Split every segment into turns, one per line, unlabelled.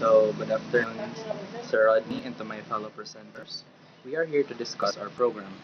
Good afternoon, Sir Rodney, and to my fellow presenters. We are here to discuss our program.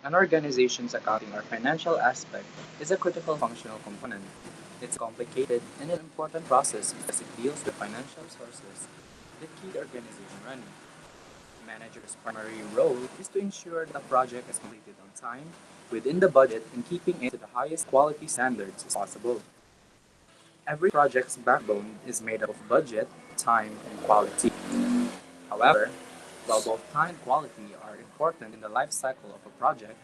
An organization's accounting or financial aspect is a critical functional component. It's a complicated and an important process because it deals with financial sources that keep the organization running. The manager's primary role is to ensure that a project is completed on time, within the budget, and keeping it to the highest quality standards as possible. Every project's backbone is made up of budget, time, and quality. However, while both time and quality are important in the life cycle of a project,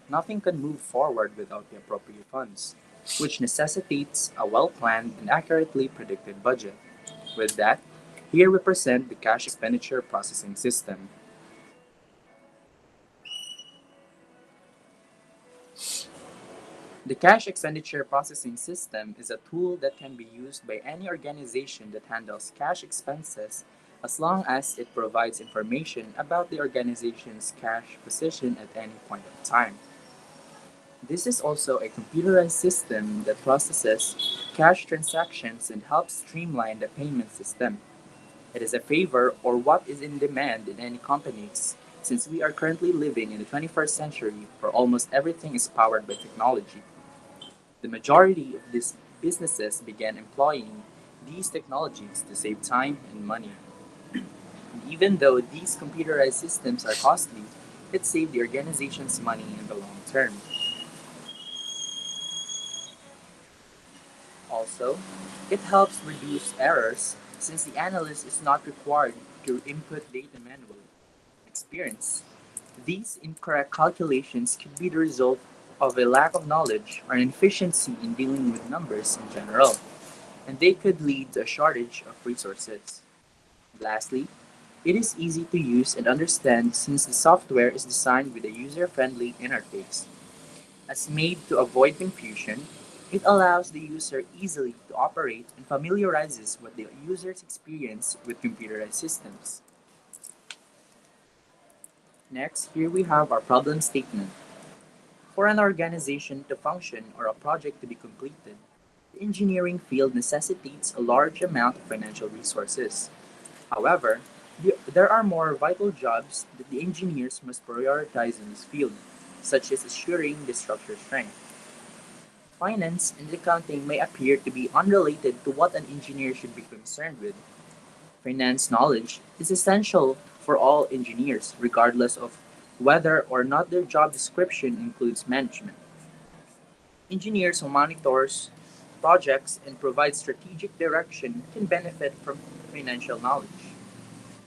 nothing can move forward without the appropriate funds, which necessitates a well planned and accurately predicted budget. With that, here we present the cash expenditure processing system. The cash expenditure processing system is a tool that can be used by any organization that handles cash expenses as long as it provides information about the organization's cash position at any point of time. This is also a computerized system that processes cash transactions and helps streamline the payment system. It is a favor or what is in demand in any companies since we are currently living in the 21st century where almost everything is powered by technology. The majority of these businesses began employing these technologies to save time and money. And even though these computerized systems are costly, it saved the organization's money in the long term. Also, it helps reduce errors since the analyst is not required to input data manually. Experience. These incorrect calculations could be the result of a lack of knowledge or inefficiency in dealing with numbers in general, and they could lead to a shortage of resources. Lastly, it is easy to use and understand since the software is designed with a user-friendly interface. As made to avoid confusion, it allows the user easily to operate and familiarizes with the user's experience with computerized systems. Next, here we have our problem statement. For an organization to function or a project to be completed, the engineering field necessitates a large amount of financial resources. However, there are more vital jobs that the engineers must prioritize in this field, such as assuring the structure strength. Finance and accounting may appear to be unrelated to what an engineer should be concerned with. Finance knowledge is essential for all engineers, regardless of whether or not their job description includes management. Engineers who monitors projects and provide strategic direction can benefit from financial knowledge.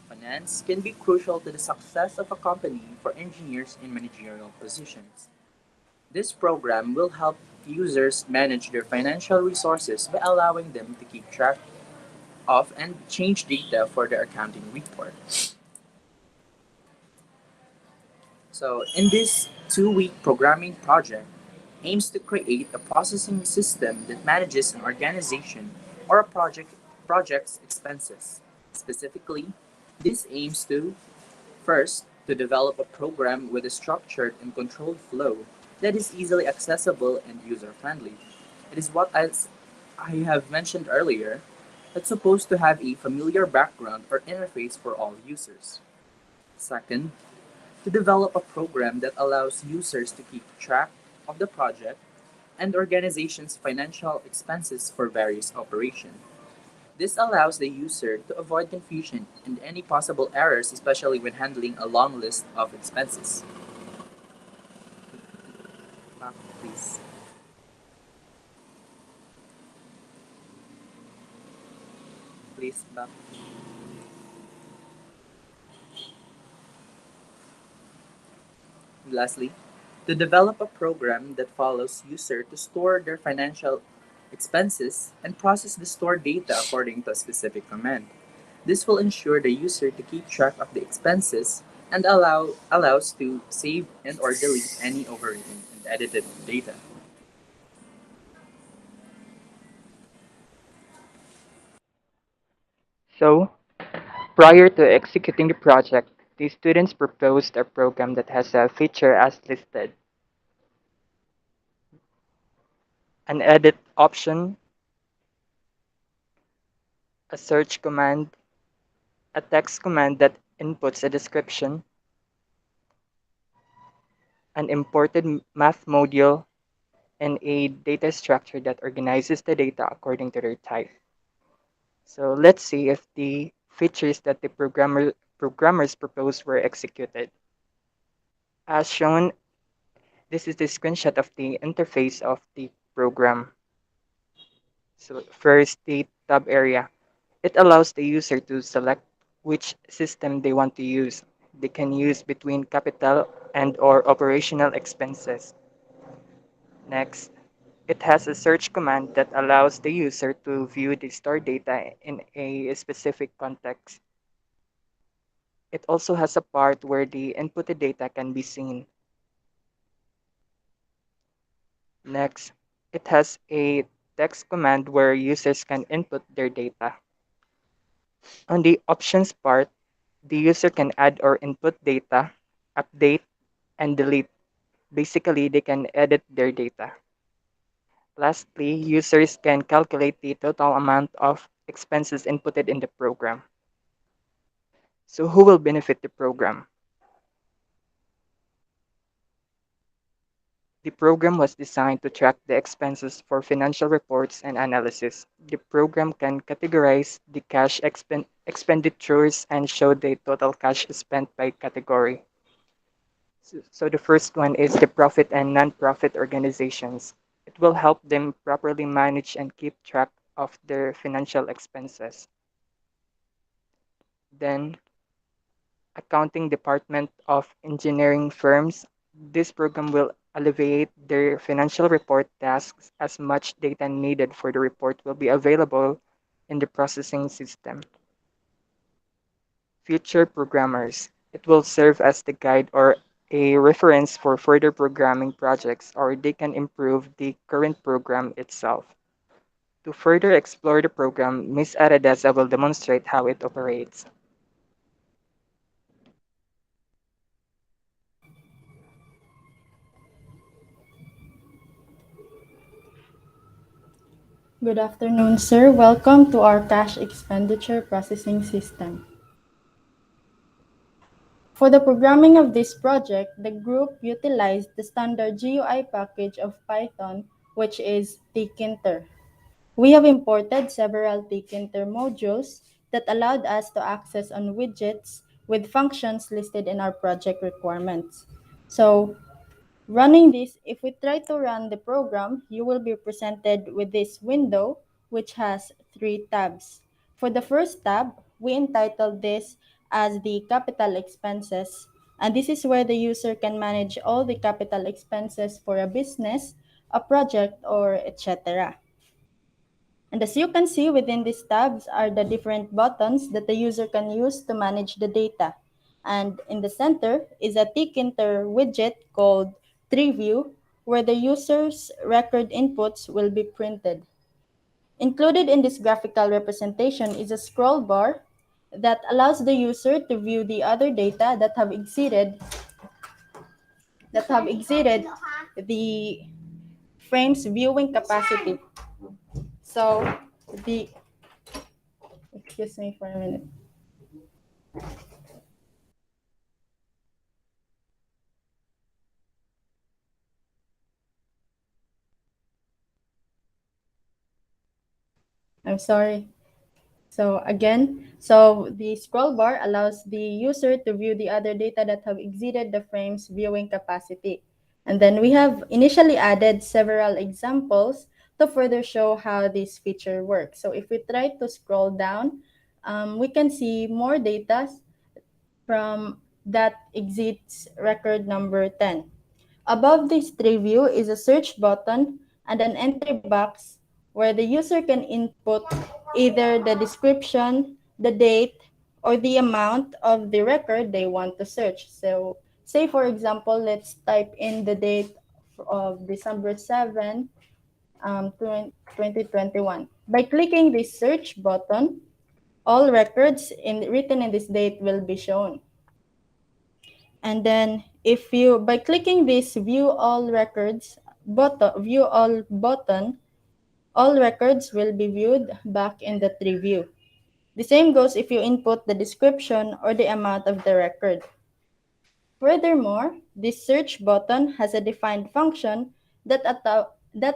Finance can be crucial to the success of a company for engineers in managerial positions. This program will help users manage their financial resources by allowing them to keep track of and change data for their accounting report. So, in this 2 week programming project, aims to create a processing system that manages an organization or a project's expenses. Specifically, this aims to first to develop a program with a structured and controlled flow that is easily accessible and user friendly. It is what as I have mentioned earlier, it's supposed to have a familiar background or interface for all users. Second, to develop a program that allows users to keep track of the project and the organization's financial expenses for various operations. This allows the user to avoid confusion and any possible errors, especially when handling a long list of expenses. Back, please. Please, back. And lastly, to develop a program that follows user to store their financial expenses and process the stored data according to a specific command. This will ensure the user to keep track of the expenses and allows to save and or delete any overwritten and edited data.
So, prior to executing the project, the students proposed a program that has a feature as listed: an edit option, a search command, a text command that inputs a description, an imported math module, and a data structure that organizes the data according to their type. So let's see if the features that the programmers proposed were executed. As shown, this is the screenshot of the interface of the program. So first, the tab area. It allows the user to select which system they want to use. They can use between capital and or operational expenses. Next, it has a search command that allows the user to view the stored data in a specific context. It also has a part where the inputted data can be seen. Next, it has a text command where users can input their data. On the options part, the user can add or input data, update, and delete. Basically, they can edit their data. Lastly, users can calculate the total amount of expenses inputted in the program. So who will benefit the program? The program was designed to track the expenses for financial reports and analysis. The program can categorize the cash expenditures and show the total cash spent by category. So the first one is the profit and non-profit organizations. It will help them properly manage and keep track of their financial expenses. Then, accounting department of engineering firms. This program will alleviate their financial report tasks as much data needed for the report will be available in the processing system. Future programmers. It will serve as the guide or a reference for further programming projects, or they can improve the current program itself. To further explore the program, Ms. Aradeza will demonstrate how it operates.
Good afternoon, sir. Welcome to our cash expenditure processing system. For the programming of this project, the group utilized the standard GUI package of Python, which is tkinter. We have imported several tkinter modules that allowed us to access on widgets with functions listed in our project requirements. So running this, if we try to run the program, you will be presented with this window, which has three tabs. For the first tab, we entitled this as the capital expenses. And this is where the user can manage all the capital expenses for a business, a project, or etc. And as you can see within these tabs are the different buttons that the user can use to manage the data. And in the center is a tkinter widget called Tree View, where the user's record inputs will be printed. Included in this graphical representation is a scroll bar that allows the user to view the other data that have exceeded the frames viewing capacity. So the excuse me for a minute. I'm sorry. So the scroll bar allows the user to view the other data that have exceeded the frame's viewing capacity. And then we have initially added several examples to further show how this feature works. So if we try to scroll down, we can see more data from that exceeds record number 10. Above this tree view is a search button and an entry box where the user can input either the description, the date, or the amount of the record they want to search. So say for example, let's type in the date of December 7, 2021. By clicking this search button, all records written in this date will be shown. And then if you, by clicking this view all button, all records will be viewed back in the tree view. The same goes if you input the description or the amount of the record. Furthermore, this search button has a defined function that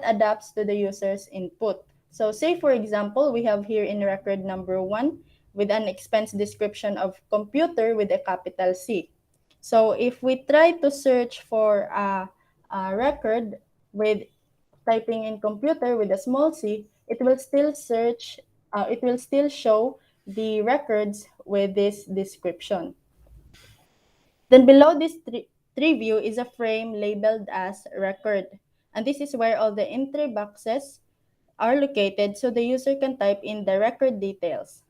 adapts to the user's input. So say for example, we have here in record number 1 with an expense description of computer with a capital C. So if we try to search for a record with typing in computer with a small c, it will still show the records with this description. Then below this tree view is a frame labeled as record. And this is where all the entry boxes are located so the user can type in the record details.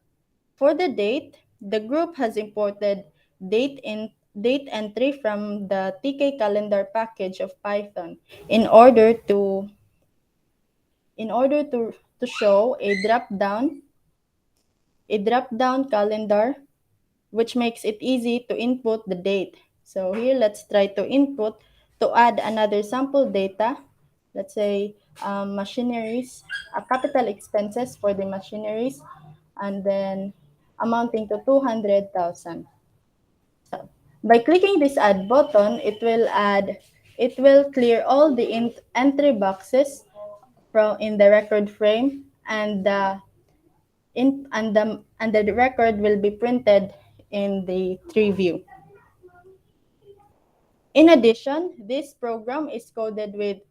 For the date, the group has imported date entry from the TK calendar package of Python in order to show a drop down calendar which makes it easy to input the date. So here, let's try to input to add another sample data. Let's say machineries, capital expenses for the machineries, and then amounting to 200,000. So by clicking this add button, it will clear all the entry boxes in the record frame, and the record will be printed in the tree view. In addition, this program is coded with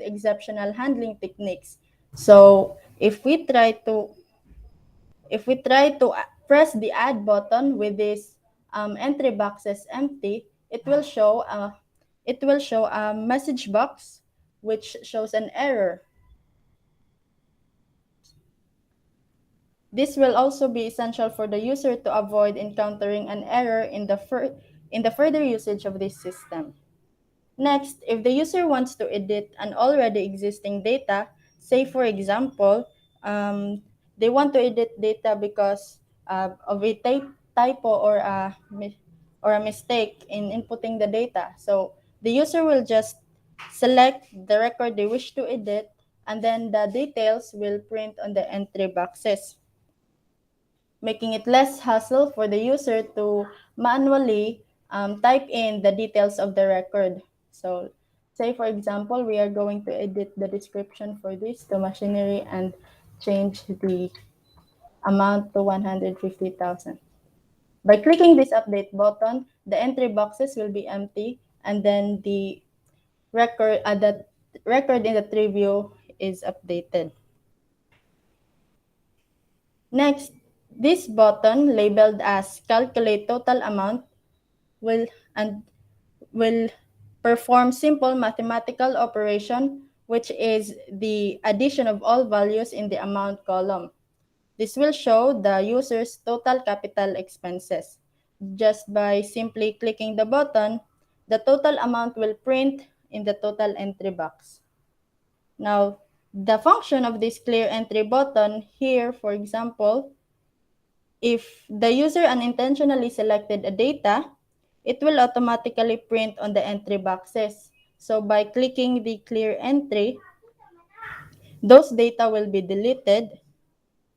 exceptional handling techniques. So if we try to press the add button with this entry boxes empty, it will show a message box which shows an error. This will also be essential for the user to avoid encountering an error in the further usage of this system. Next, if the user wants to edit an already existing data, say for example, they want to edit data because of a typo or a mistake in inputting the data. So the user will just select the record they wish to edit, and then the details will print on the entry boxes, making it less hassle for the user to manually type in the details of the record. So say for example, we are going to edit the description for this to machinery and change the amount to 150,000. By clicking this update button, the entry boxes will be empty, and then the record in the tree view is updated. Next, this button labeled as calculate total amount will perform simple mathematical operation, which is the addition of all values in the amount column. This will show the user's total capital expenses. Just by simply clicking the button, the total amount will print in the total entry box. Now, the function of this clear entry button here, for example, if the user unintentionally selected a data, it will automatically print on the entry boxes. So by clicking the clear entry, those data will be deleted,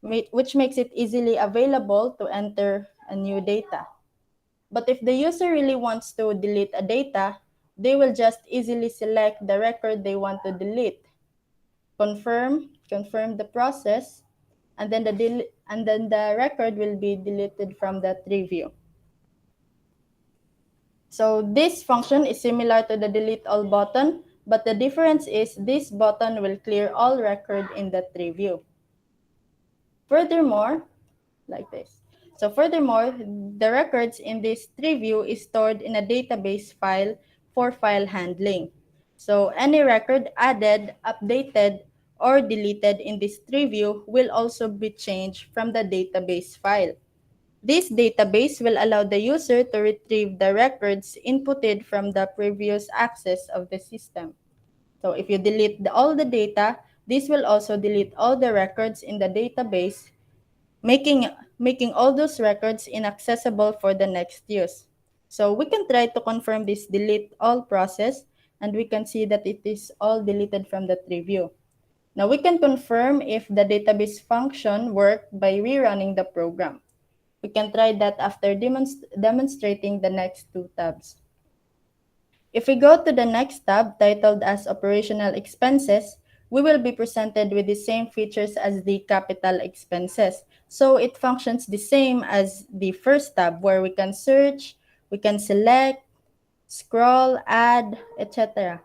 which makes it easily available to enter a new data. But if the user really wants to delete a data, they will just easily select the record they want to delete, confirm the process, and then the record will be deleted from the tree view. So this function is similar to the delete all button, but the difference is this button will clear all record in the tree view. Furthermore, like this. So furthermore, the records in this tree view is stored in a database file for file handling. So any record added, updated, or deleted in this tree view will also be changed from the database file. This database will allow the user to retrieve the records inputted from the previous access of the system. So if you delete all the data, this will also delete all the records in the database, making all those records inaccessible for the next use. So we can try to confirm this delete all process, and we can see that it is all deleted from the tree view. Now we can confirm if the database function worked by rerunning the program. We can try that after demonstrating the next two tabs. If we go to the next tab titled as Operational Expenses, we will be presented with the same features as the capital expenses. So it functions the same as the first tab where we can search, we can select, scroll, add, etc.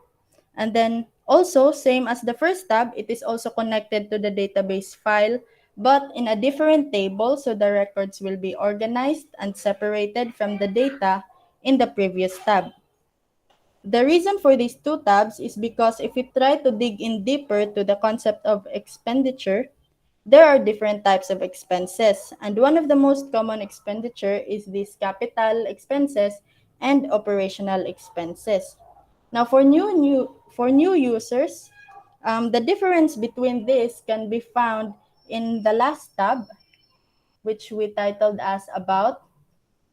And then also, same as the first tab, it is also connected to the database file, but in a different table, so the records will be organized and separated from the data in the previous tab. The reason for these two tabs is because if we try to dig in deeper to the concept of expenditure, there are different types of expenses, and one of the most common expenditure is these capital expenses and operational expenses. Now, for new users, the difference between this can be found in the last tab, which we titled as About,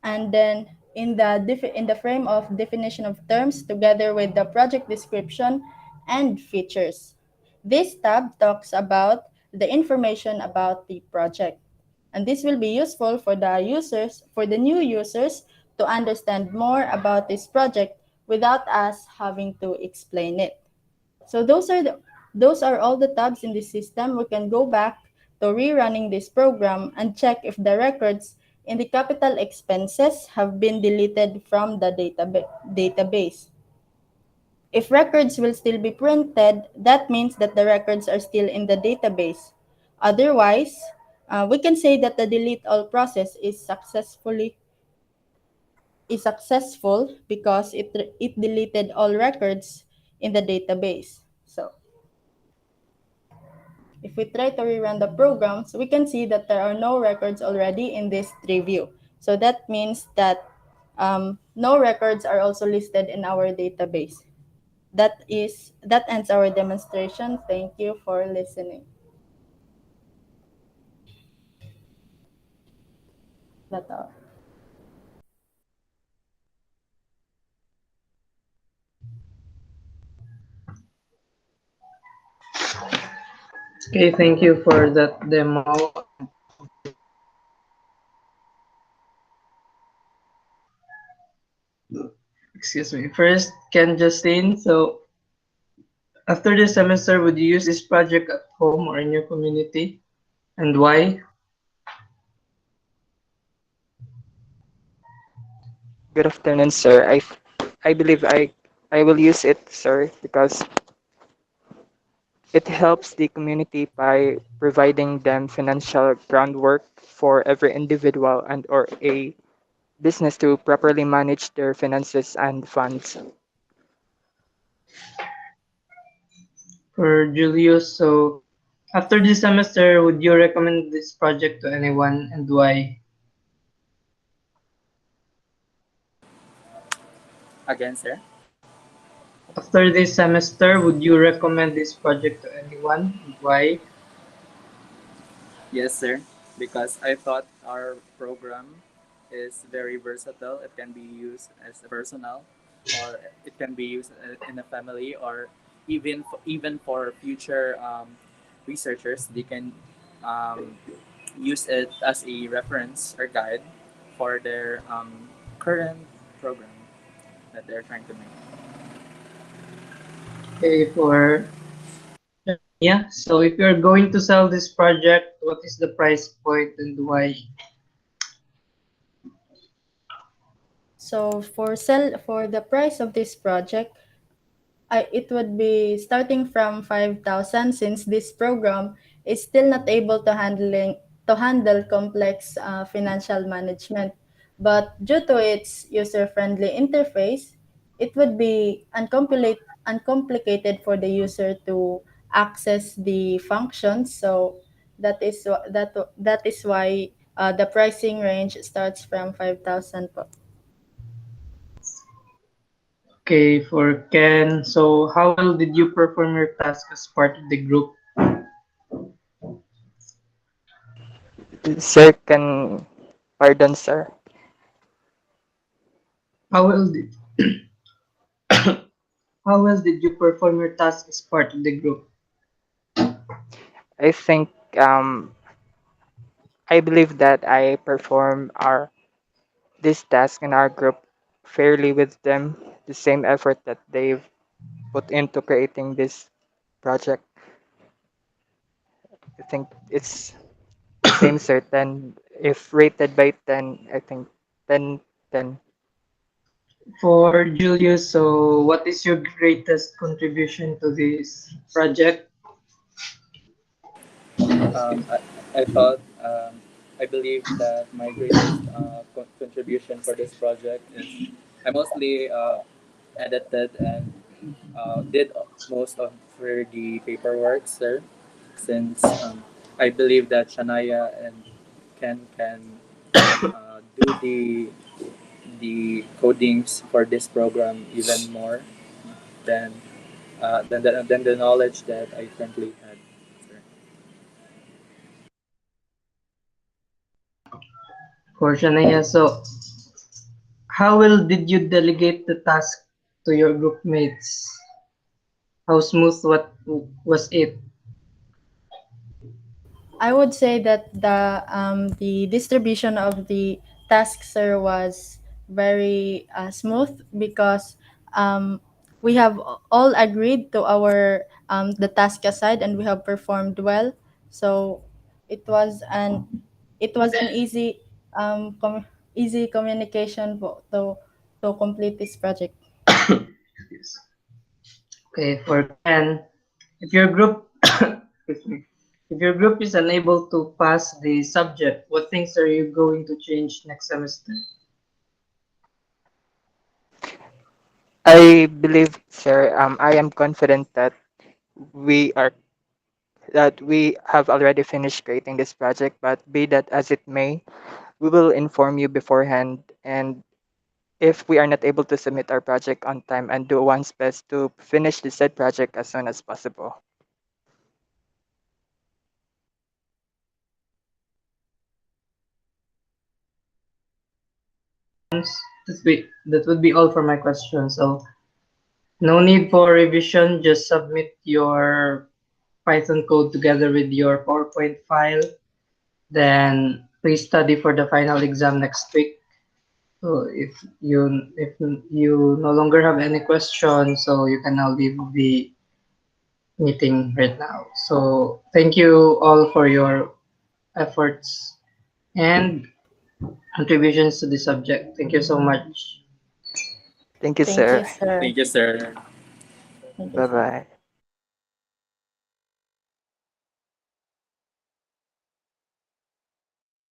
and then in the frame of definition of terms together with the project description and features. This tab talks about the information about the project. And this will be useful for the new users to understand more about this project without us having to explain it. So those are all the tabs in the system. We can go back to rerunning this program and check if the records in the capital expenses have been deleted from the database. If records will still be printed, that means that the records are still in the database. Otherwise, we can say that the delete all process is successful because it deleted all records in the database. So if we try to rerun the programs, we can see that there are no records already in this tree view. So that means that no records are also listed in our database. That ends our demonstration. Thank you for listening. That's all.
Okay, thank you for that demo. Excuse me. First, Ken Justin. So, after this semester, would you use this project at home or in your community, and why?
Good afternoon, sir. I believe I will use it, sir, because it helps the community by providing them financial groundwork for every individual and or a business to properly manage their finances and funds.
For Julius, so after this semester, would you recommend this project to anyone, and why?
Again, sir?
After this semester, would you recommend this project to anyone, and why?
Yes, sir. Because I thought our program is very versatile. It can be used as a personal, or it can be used in a family, or even for future researchers. They can um, use it as a reference or guide for their current program that they're trying to make.
Okay, for yeah. So, if you're going to sell this project, what is the price point and why?
So for the price of this project, it would be starting from 5,000 since this program is still not able to handle complex financial management. But due to its user-friendly interface, it would be uncomplicated for the user to access the functions. So that is why the pricing range starts from 5,000 po.
Okay, for Ken, so how well did you perform your task as part of the group?
Sir, can pardon, sir.
How well did how well did you perform your task as part of the group?
I think I believe that I perform our this task in our group fairly with them, the same effort that they've put into creating this project. I think it's the same certain. If rated by 10, I think 10, 10.
For Julius, so what is your greatest contribution to this project?
I thought, I believe that my greatest contribution for this project is I mostly edited and did most of the paperwork, sir, since I believe that Shania and Ken can do the codings for this program even more than than the knowledge that I currently had, sir.
For Shania, so how well did you delegate the task to your group mates? How smooth what was it?
I would say that the distribution of the tasks, sir, was very smooth because um, we have all agreed to our the task aside, and we have performed well. So it was an easy easy communication to complete this project.
Okay, for Ken, if your group excuse me, if your group is unable to pass the subject, what things are you going to change next semester?
I believe, sir, I am confident that we are that we have already finished creating this project, but be that as it may, we will inform you beforehand, and if we are not able to submit our project on time, and do one's best to finish the said project as soon as possible.
That would be all for my questions. So no need for revision, just submit your Python code together with your PowerPoint file. Then please study for the final exam next week. So if you no longer have any questions, so you can now leave the meeting right now. So thank you all for your efforts and contributions to the subject. Thank you so much.
Thank you,
Thank you,
sir.
sir.
Thank you, sir.
Thank you,
Bye
sir.
bye.